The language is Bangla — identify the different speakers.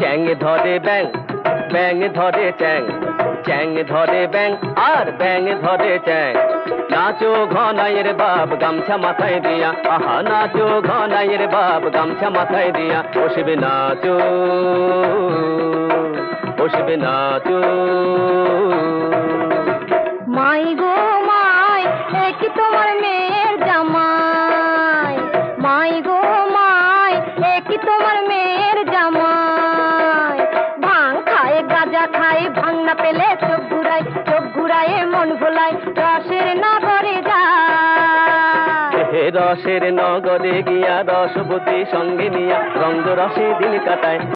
Speaker 1: চ্যাং ধরে ব্যাং, ব্যাং ধরে চ্যাং, চ্যাং ধরে ব্যাং আর ব্যাং ধরে চ্যাং। নাচো ঘনাইয়ের বাপ গামছা মাথায় দিয়া, আহা নাচো ঘনাইয়ের বাপ গামছা মাথায় দিয়া। বসবে নাচো, বসবে নাচো।
Speaker 2: মাই গো মাই, কি তোমার মেয়ের জামাই। মাই গো মাই, কি তোমার মেয়ের জামাই। ভাং খায় গাঁজা খায়, ভাং না পেলে চোখ ঘুরায়, চোখ ঘুরায় মন ভোলায়, রসের নগরে যায়।
Speaker 1: রসের নগরে গিয়া রসবতী সঙ্গে নিয়া রঙ্গ রসে দিন কাটায়।